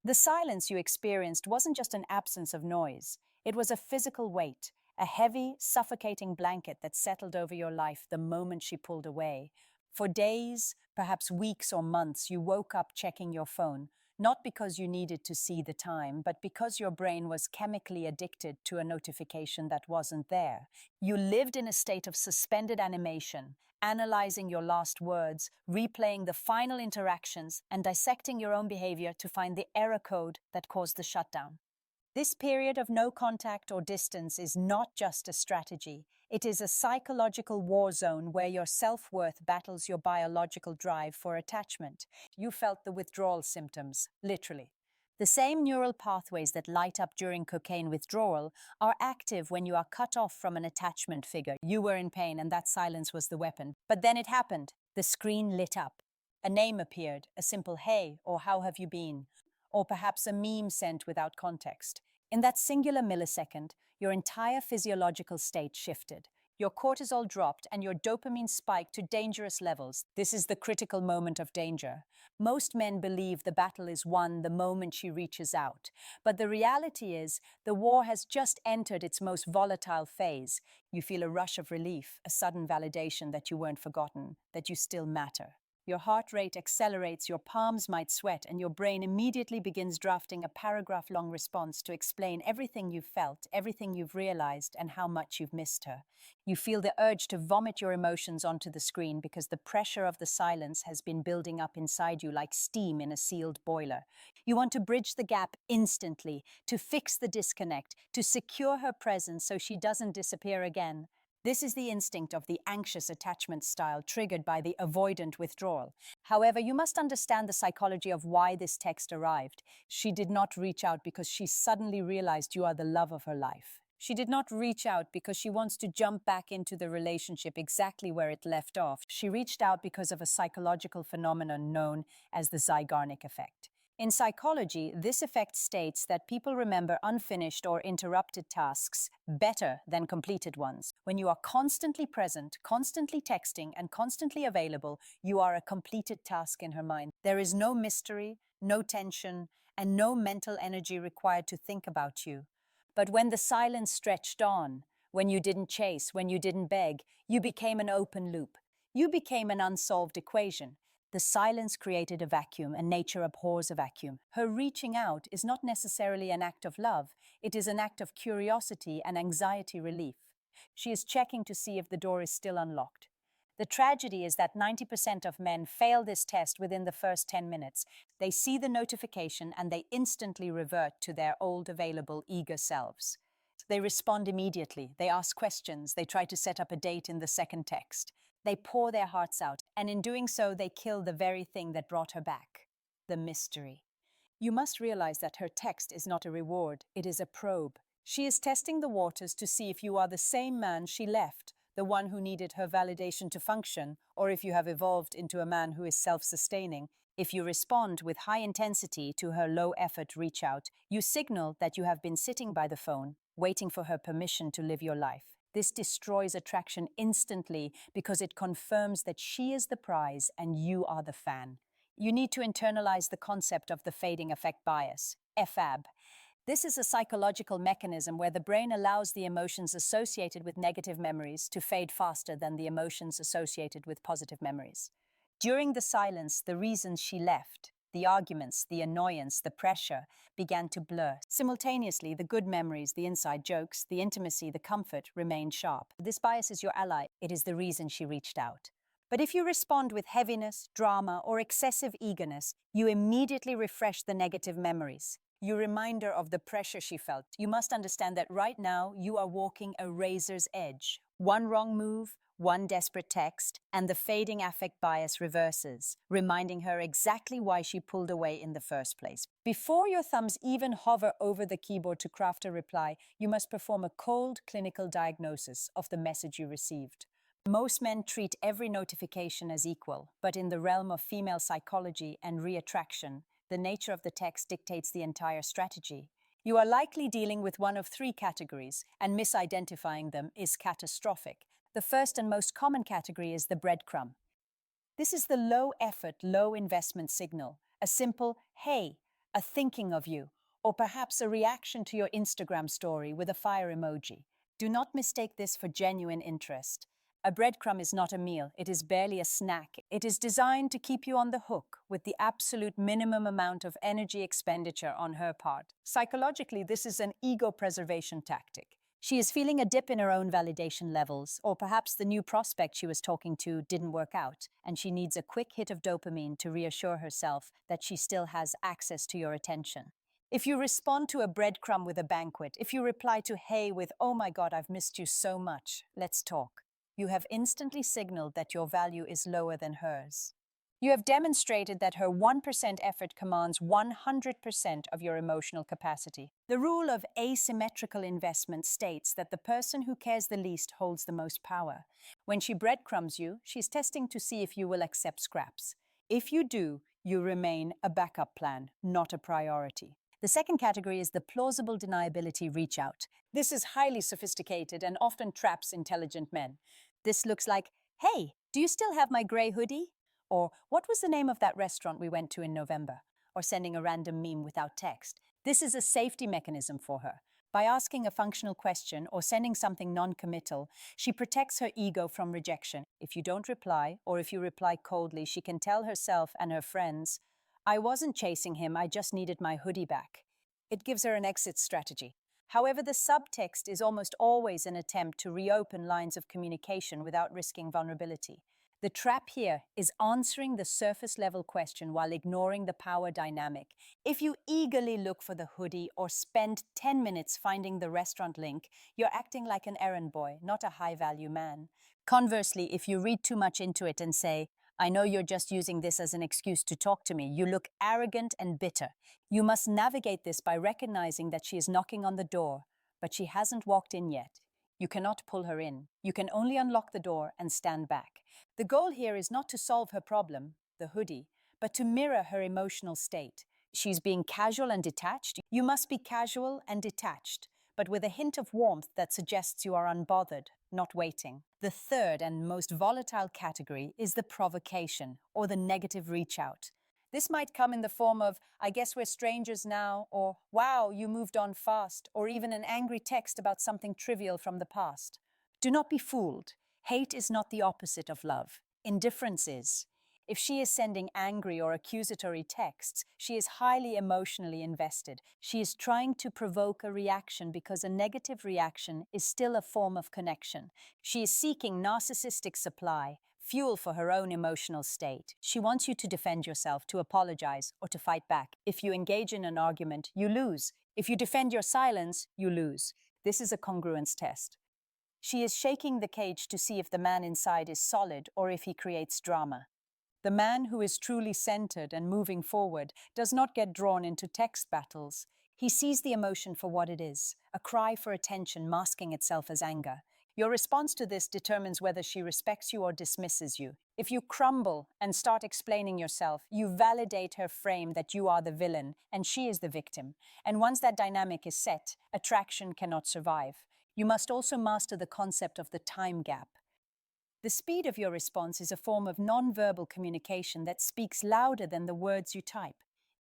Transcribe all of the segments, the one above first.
The silence you experienced wasn't just an absence of noise, it was a physical weight, a heavy, suffocating blanket that settled over your life the moment she pulled away. For days, perhaps weeks or months, you woke up checking your phone, not because you needed to see the time, but because your brain was chemically addicted to a notification that wasn't there. You lived in a state of suspended animation, analyzing your last words, replaying the final interactions, and dissecting your own behavior to find the error code that caused the shutdown. This period of no contact or distance is not just a strategy. It is a psychological war zone where your self-worth battles your biological drive for attachment. You felt the withdrawal symptoms, literally. The same neural pathways that light up during cocaine withdrawal are active when you are cut off from an attachment figure. You were in pain and that silence was the weapon. But then it happened. The screen lit up. A name appeared, a simple "hey" or "how have you been?" or perhaps a meme sent without context. In that singular millisecond, your entire physiological state shifted. Your cortisol dropped and your dopamine spiked to dangerous levels. This is the critical moment of danger. Most men believe the battle is won the moment she reaches out. But the reality is, the war has just entered its most volatile phase. You feel a rush of relief, a sudden validation that you weren't forgotten, that you still matter. Your heart rate accelerates, your palms might sweat, and your brain immediately begins drafting a paragraph-long response to explain everything you've felt, everything you've realized, and how much you've missed her. You feel the urge to vomit your emotions onto the screen because the pressure of the silence has been building up inside you like steam in a sealed boiler. You want to bridge the gap instantly, to fix the disconnect, to secure her presence so she doesn't disappear again. This is the instinct of the anxious attachment style triggered by the avoidant withdrawal. However, you must understand the psychology of why this text arrived. She did not reach out because she suddenly realized you are the love of her life. She did not reach out because she wants to jump back into the relationship exactly where it left off. She reached out because of a psychological phenomenon known as the Zeigarnik effect. In psychology, this effect states that people remember unfinished or interrupted tasks better than completed ones. When you are constantly present, constantly texting, and constantly available, you are a completed task in her mind. There is no mystery, no tension, and no mental energy required to think about you. But when the silence stretched on, when you didn't chase, when you didn't beg, you became an open loop. You became an unsolved equation. The silence created a vacuum, and nature abhors a vacuum. Her reaching out is not necessarily an act of love. It is an act of curiosity and anxiety relief. She is checking to see if the door is still unlocked. The tragedy is that 90% of men fail this test within the first 10 minutes. They see the notification and they instantly revert to their old, available, eager selves. They respond immediately. They ask questions. They try to set up a date in the second text. They pour their hearts out, and in doing so, they kill the very thing that brought her back, the mystery. You must realize that her text is not a reward, it is a probe. She is testing the waters to see if you are the same man she left, the one who needed her validation to function, or if you have evolved into a man who is self-sustaining. If you respond with high intensity to her low-effort reach out, you signal that you have been sitting by the phone, waiting for her permission to live your life. This destroys attraction instantly because it confirms that she is the prize and you are the fan. You need to internalize the concept of the fading effect bias, FAB. This is a psychological mechanism where the brain allows the emotions associated with negative memories to fade faster than the emotions associated with positive memories. During the silence, the reasons she left, the arguments, the annoyance, the pressure, began to blur. Simultaneously, the good memories, the inside jokes, the intimacy, the comfort remained sharp. This bias is your ally. It is the reason she reached out. But if you respond with heaviness, drama, or excessive eagerness, you immediately refresh the negative memories. You remind her of the pressure she felt. You must understand that right now you are walking a razor's edge. One wrong move, one desperate text, and the fading affect bias reverses, reminding her exactly why she pulled away in the first place. Before your thumbs even hover over the keyboard to craft a reply, you must perform a cold clinical diagnosis of the message you received. Most men treat every notification as equal, but in the realm of female psychology and reattraction, the nature of the text dictates the entire strategy. You are likely dealing with one of three categories, and misidentifying them is catastrophic. The first and most common category is the breadcrumb. This is the low-effort, low-investment signal, a simple, "Hey, a thinking of you, or perhaps a reaction to your Instagram story with a fire emoji. Do not mistake this for genuine interest. A breadcrumb is not a meal, it is barely a snack. It is designed to keep you on the hook with the absolute minimum amount of energy expenditure on her part. Psychologically, this is an ego preservation tactic. She is feeling a dip in her own validation levels, or perhaps the new prospect she was talking to didn't work out, and she needs a quick hit of dopamine to reassure herself that she still has access to your attention. If you respond to a breadcrumb with a banquet, if you reply to hey with, oh my God, I've missed you so much, let's talk, you have instantly signaled that your value is lower than hers. You have demonstrated that her 1% effort commands 100% of your emotional capacity. The rule of asymmetrical investment states that the person who cares the least holds the most power. When she breadcrumbs you, she's testing to see if you will accept scraps. If you do, you remain a backup plan, not a priority. The second category is the plausible deniability reach out. This is highly sophisticated and often traps intelligent men. This looks like, hey, do you still have my gray hoodie? Or, what was the name of that restaurant we went to in November? Or sending a random meme without text. This is a safety mechanism for her. By asking a functional question or sending something non-committal, she protects her ego from rejection. If you don't reply, or if you reply coldly, she can tell herself and her friends, I wasn't chasing him, I just needed my hoodie back. It gives her an exit strategy. However, the subtext is almost always an attempt to reopen lines of communication without risking vulnerability. The trap here is answering the surface-level question while ignoring the power dynamic. If you eagerly look for the hoodie or spend 10 minutes finding the restaurant link, you're acting like an errand boy, not a high-value man. Conversely, if you read too much into it and say, I know you're just using this as an excuse to talk to me, you look arrogant and bitter. You must navigate this by recognizing that she is knocking on the door, but she hasn't walked in yet. You cannot pull her in. You can only unlock the door and stand back. The goal here is not to solve her problem, the hoodie, but to mirror her emotional state. She's being casual and detached. You must be casual and detached, but with a hint of warmth that suggests you are unbothered, not waiting. The third and most volatile category is the provocation, or the negative reach out. This might come in the form of, I guess we're strangers now, or wow, you moved on fast, or even an angry text about something trivial from the past. Do not be fooled. Hate is not the opposite of love. Indifference is. If she is sending angry or accusatory texts, she is highly emotionally invested. She is trying to provoke a reaction because a negative reaction is still a form of connection. She is seeking narcissistic supply, fuel for her own emotional state. She wants you to defend yourself, to apologize, or to fight back. If you engage in an argument, you lose. If you defend your silence, you lose. This is a congruence test. She is shaking the cage to see if the man inside is solid or if he creates drama. The man who is truly centered and moving forward does not get drawn into text battles. He sees the emotion for what it is, a cry for attention masking itself as anger. Your response to this determines whether she respects you or dismisses you. If you crumble and start explaining yourself, you validate her frame that you are the villain and she is the victim. And once that dynamic is set, attraction cannot survive. You must also master the concept of the time gap. The speed of your response is a form of non-verbal communication that speaks louder than the words you type.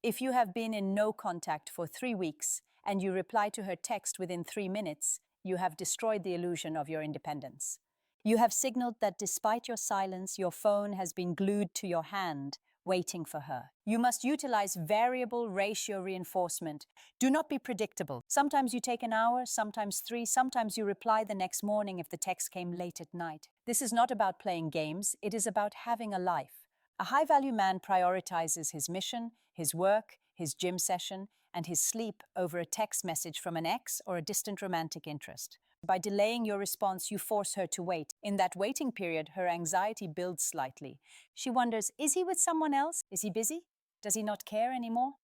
If you have been in no contact for 3 weeks and you reply to her text within 3 minutes, you have destroyed the illusion of your independence. You have signaled that despite your silence, your phone has been glued to your hand, waiting for her. You must utilize variable ratio reinforcement. Do not be predictable. Sometimes you take an hour, sometimes 3, sometimes you reply the next morning if the text came late at night. This is not about playing games, it is about having a life. A high-value man prioritizes his mission, his work, his gym session, and his sleep over a text message from an ex or a distant romantic interest. By delaying your response, you force her to wait. In that waiting period, her anxiety builds slightly. She wonders, is he with someone else? Is he busy? Does he not care anymore?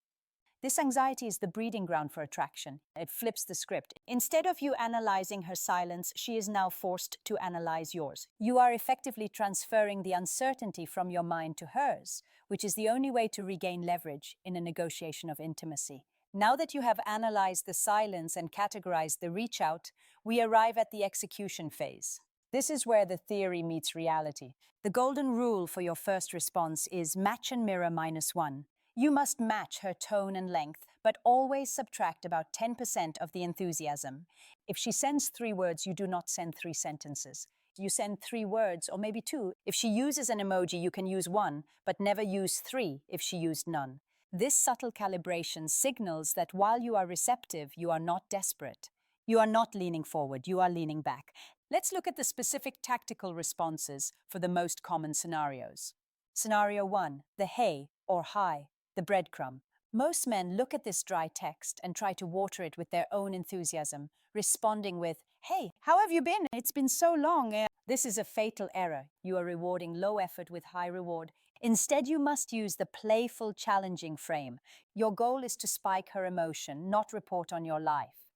This anxiety is the breeding ground for attraction. It flips the script. Instead of you analyzing her silence, she is now forced to analyze yours. You are effectively transferring the uncertainty from your mind to hers, which is the only way to regain leverage in a negotiation of intimacy. Now that you have analyzed the silence and categorized the reach out, we arrive at the execution phase. This is where the theory meets reality. The golden rule for your first response is match and mirror -1. You must match her tone and length, but always subtract about 10% of the enthusiasm. If she sends 3 words, you do not send 3 sentences. You send 3 words, or maybe 2. If she uses an emoji, you can use 1, but never use 3 if she used none. This subtle calibration signals that while you are receptive, you are not desperate. You are not leaning forward, you are leaning back. Let's look at the specific tactical responses for the most common scenarios. Scenario 1, the hey or hi, the breadcrumb. Most men look at this dry text and try to water it with their own enthusiasm, responding with, "Hey, how have you been? It's been so long." This is a fatal error. You are rewarding low effort with high reward. Instead, you must use the playful, challenging frame. Your goal is to spike her emotion, not report on your life.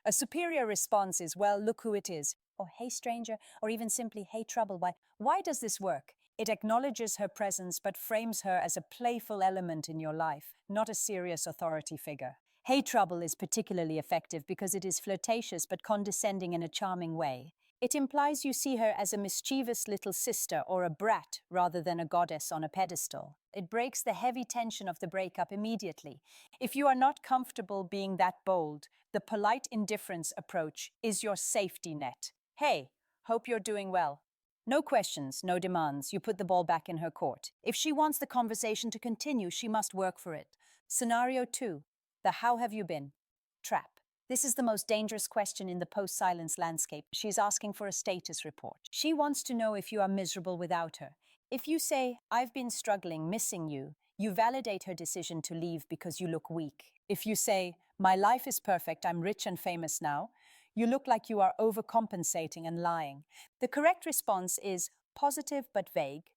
A superior response is, "Well, look who it is," or "Hey, stranger," or even simply, "Hey, trouble." Why does this work? It acknowledges her presence but frames her as a playful element in your life, not a serious authority figure. "Hey, trouble" is particularly effective because it is flirtatious but condescending in a charming way. It implies you see her as a mischievous little sister or a brat rather than a goddess on a pedestal. It breaks the heavy tension of the breakup immediately. If you are not comfortable being that bold, the polite indifference approach is your safety net. "Hey, hope you're doing well." No questions, no demands. You put the ball back in her court. If she wants the conversation to continue, she must work for it. Scenario 2, the "how have you been" trap. This is the most dangerous question in the post-silence landscape. She's asking for a status report. She wants to know if you are miserable without her. If you say, "I've been struggling, missing you," you validate her decision to leave because you look weak. If you say, "My life is perfect, I'm rich and famous now," you look like you are overcompensating and lying. The correct response is positive but vague.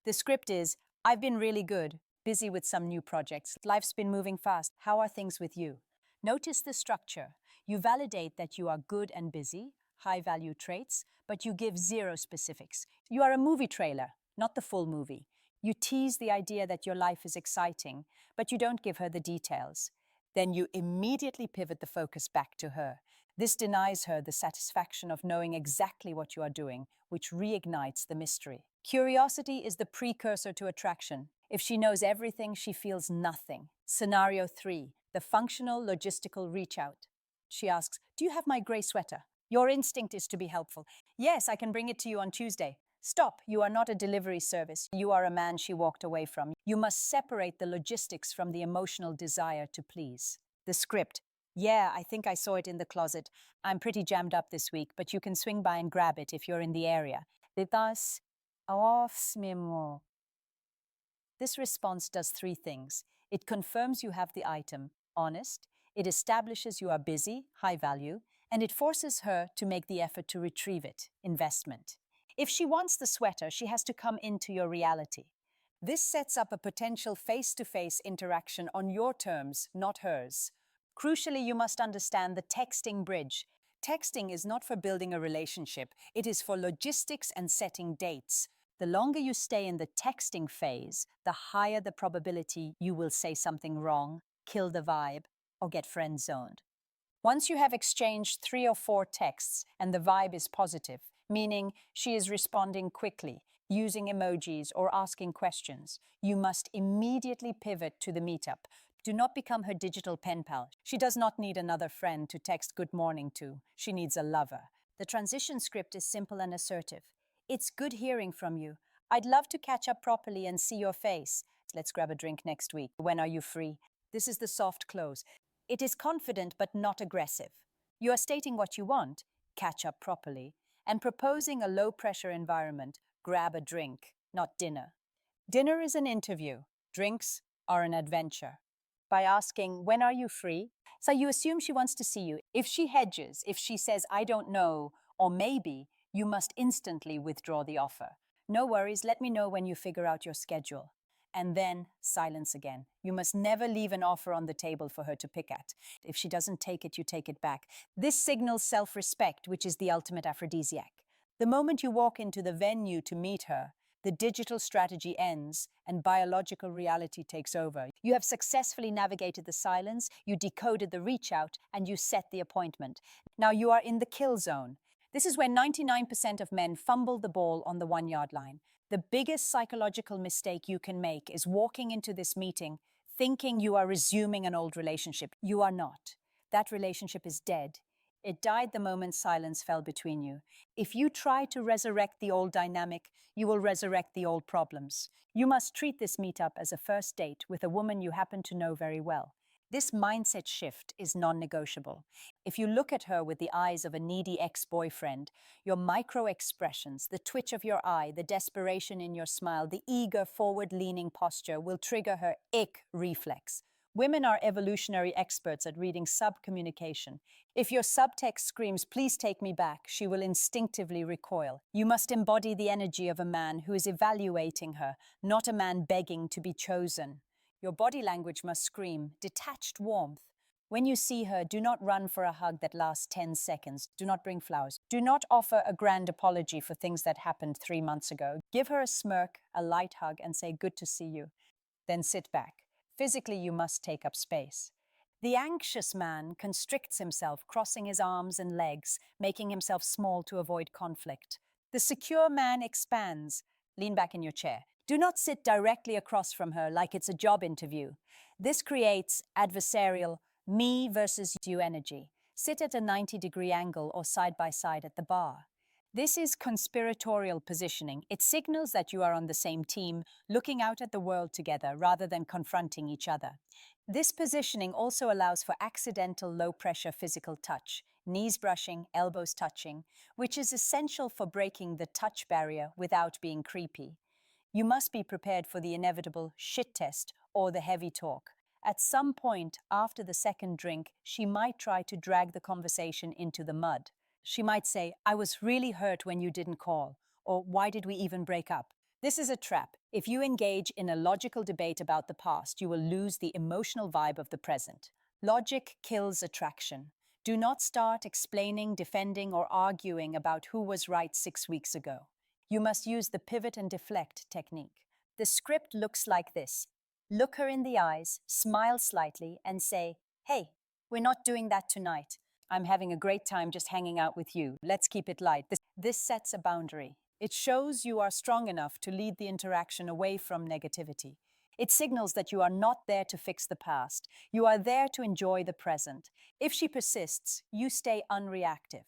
The script is, "I've been really good, busy with some new projects. Life's been moving fast. How are things with you?" Notice the structure. You validate that you are good and busy, high-value traits, but you give zero specifics. You are a movie trailer, not the full movie. You tease the idea that your life is exciting, but you don't give her the details. Then you immediately pivot the focus back to her. This denies her the satisfaction of knowing exactly what you are doing, which reignites the mystery. Curiosity is the precursor to attraction. If she knows everything, she feels nothing. Scenario 3, the functional logistical reach out. She asks, "Do you have my gray sweater?" Your instinct is to be helpful. "Yes, I can bring it to you on Tuesday." Stop, you are not a delivery service. You are a man she walked away from. You must separate the logistics from the emotional desire to please. The script. "Yeah, I think I saw it in the closet. I'm pretty jammed up this week, but you can swing by and grab it if you're in the area." Thus, this response does 3 things. It confirms you have the item, honest, it establishes you are busy, high value, and it forces her to make the effort to retrieve it, investment. If she wants the sweater, she has to come into your reality. This sets up a potential face-to-face interaction on your terms, not hers. Crucially, you must understand the texting bridge. Texting is not for building a relationship, it is for logistics and setting dates. The longer you stay in the texting phase, the higher the probability you will say something wrong, kill the vibe, or get friend-zoned. Once you have exchanged 3 or 4 texts and the vibe is positive, meaning she is responding quickly, using emojis or asking questions, you must immediately pivot to the meetup. Do not become her digital pen pal. She does not need another friend to text good morning to. She needs a lover. The transition script is simple and assertive. "It's good hearing from you. I'd love to catch up properly and see your face. Let's grab a drink next week. When are you free?" This is the soft close. It is confident but not aggressive. You are stating what you want, catch up properly, and proposing a low-pressure environment, grab a drink, not dinner. Dinner is an interview. Drinks are an adventure. By asking, "When are you free?" So you assume she wants to see you. If she hedges, if she says, "I don't know," or "maybe," you must instantly withdraw the offer. "No worries, let me know when you figure out your schedule." And then silence again. You must never leave an offer on the table for her to pick at. If she doesn't take it, you take it back. This signals self-respect, which is the ultimate aphrodisiac. The moment you walk into the venue to meet her, the digital strategy ends and biological reality takes over. You have successfully navigated the silence, you decoded the reach out, and you set the appointment. Now you are in the kill zone. This is where 99% of men fumble the ball on the 1-yard line. The biggest psychological mistake you can make is walking into this meeting thinking you are resuming an old relationship. You are not. That relationship is dead. It died the moment silence fell between you. If you try to resurrect the old dynamic, you will resurrect the old problems. You must treat this meetup as a first date with a woman you happen to know very well. This mindset shift is non-negotiable. If you look at her with the eyes of a needy ex-boyfriend, your micro-expressions, the twitch of your eye, the desperation in your smile, the eager forward-leaning posture will trigger her ick reflex. Women are evolutionary experts at reading sub-communication. If your subtext screams, "Please take me back," she will instinctively recoil. You must embody the energy of a man who is evaluating her, not a man begging to be chosen. Your body language must scream, detached warmth. When you see her, do not run for a hug that lasts 10 seconds. Do not bring flowers. Do not offer a grand apology for things that happened 3 months ago. Give her a smirk, a light hug, and say, "Good to see you." Then sit back. Physically, you must take up space. The anxious man constricts himself, crossing his arms and legs, making himself small to avoid conflict. The secure man expands. Lean back in your chair. Do not sit directly across from her like it's a job interview. This creates adversarial me versus you energy. Sit at a 90-degree angle or side by side at the bar. This is conspiratorial positioning. It signals that you are on the same team, looking out at the world together rather than confronting each other. This positioning also allows for accidental low-pressure physical touch, knees brushing, elbows touching, which is essential for breaking the touch barrier without being creepy. You must be prepared for the inevitable shit test or the heavy talk. At some point after the second drink, she might try to drag the conversation into the mud. She might say, "I was really hurt when you didn't call," or "Why did we even break up?" This is a trap. If you engage in a logical debate about the past, you will lose the emotional vibe of the present. Logic kills attraction. Do not start explaining, defending, or arguing about who was right 6 weeks ago. You must use the pivot and deflect technique. The script looks like this. Look her in the eyes, smile slightly, and say, "Hey, we're not doing that tonight. I'm having a great time just hanging out with you. Let's keep it light." This sets a boundary. It shows you are strong enough to lead the interaction away from negativity. It signals that you are not there to fix the past. You are there to enjoy the present. If she persists, you stay unreactive.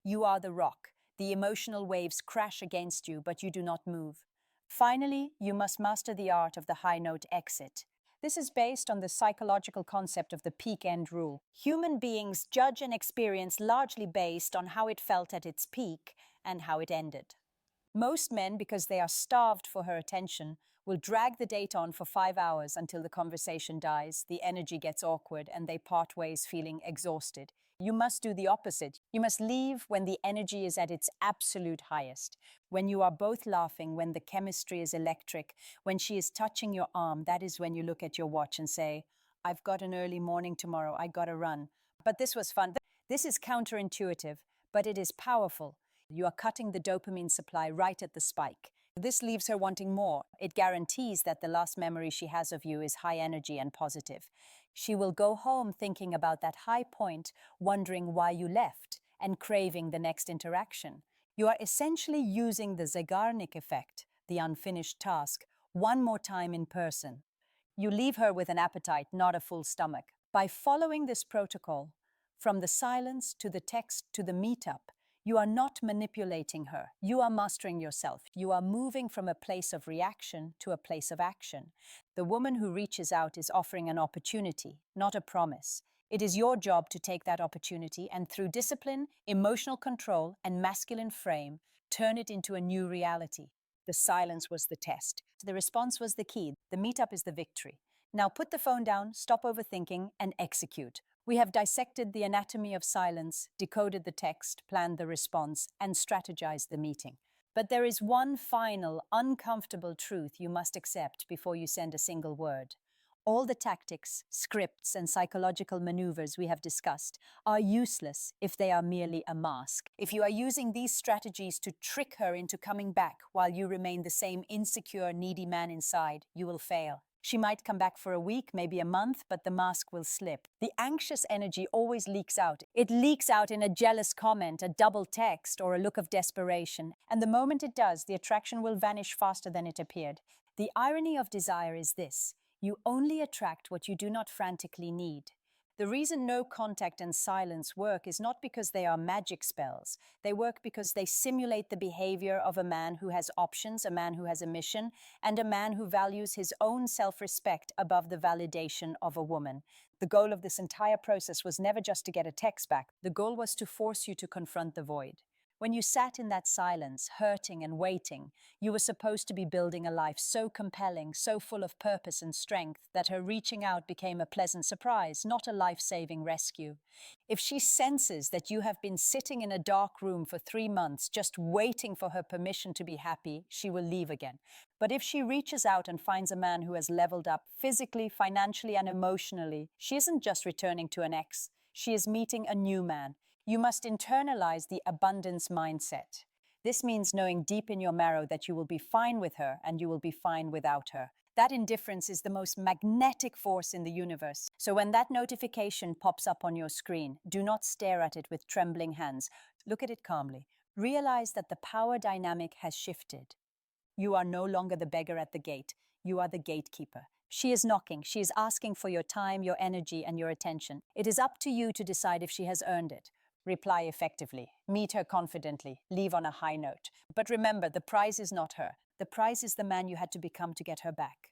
You are the rock. The emotional waves crash against you, but you do not move. Finally, you must master the art of the high note exit. This is based on the psychological concept of the peak-end rule. Human beings judge an experience largely based on how it felt at its peak and how it ended. Most men, because they are starved for her attention, will drag the date on for 5 hours until the conversation dies, the energy gets awkward, and they part ways feeling exhausted. You must do the opposite. You must leave when the energy is at its absolute highest. When you are both laughing, when the chemistry is electric, when she is touching your arm, that is when you look at your watch and say, "I've got an early morning tomorrow, I gotta run. But this was fun." This is counterintuitive, but it is powerful. You are cutting the dopamine supply right at the spike. This leaves her wanting more. It guarantees that the last memory she has of you is high energy and positive. She will go home thinking about that high point, wondering why you left, and craving the next interaction. You are essentially using the Zeigarnik effect, the unfinished task, one more time in person. You leave her with an appetite, not a full stomach. By following this protocol, from the silence to the text to the meetup, you are not manipulating her. You are mastering yourself. You are moving from a place of reaction to a place of action. The woman who reaches out is offering an opportunity, not a promise. It is your job to take that opportunity and through discipline, emotional control, and masculine frame, turn it into a new reality. The silence was the test. The response was the key. The meetup is the victory. Now put the phone down, stop overthinking, and execute. We have dissected the anatomy of silence, decoded the text, planned the response, and strategized the meeting. But there is one final, uncomfortable truth you must accept before you send a single word. All the tactics, scripts, and psychological maneuvers we have discussed are useless if they are merely a mask. If you are using these strategies to trick her into coming back while you remain the same insecure, needy man inside, you will fail. She might come back for a week, maybe a month, but the mask will slip. The anxious energy always leaks out. It leaks out in a jealous comment, a double text, or a look of desperation. And the moment it does, the attraction will vanish faster than it appeared. The irony of desire is this. You only attract what you do not frantically need. The reason no contact and silence work is not because they are magic spells. They work because they simulate the behavior of a man who has options, a man who has a mission, and a man who values his own self-respect above the validation of a woman. The goal of this entire process was never just to get a text back. The goal was to force you to confront the void. When you sat in that silence, hurting and waiting, you were supposed to be building a life so compelling, so full of purpose and strength, that her reaching out became a pleasant surprise, not a life-saving rescue. If she senses that you have been sitting in a dark room for 3 months just waiting for her permission to be happy, she will leave again. But if she reaches out and finds a man who has leveled up physically, financially, and emotionally, she isn't just returning to an ex, she is meeting a new man. You must internalize the abundance mindset. This means knowing deep in your marrow that you will be fine with her and you will be fine without her. That indifference is the most magnetic force in the universe. So when that notification pops up on your screen, do not stare at it with trembling hands. Look at it calmly. Realize that the power dynamic has shifted. You are no longer the beggar at the gate. You are the gatekeeper. She is knocking. She is asking for your time, your energy, and your attention. It is up to you to decide if she has earned it. Reply effectively. Meet her confidently. Leave on a high note. But remember, the prize is not her. The prize is the man you had to become to get her back.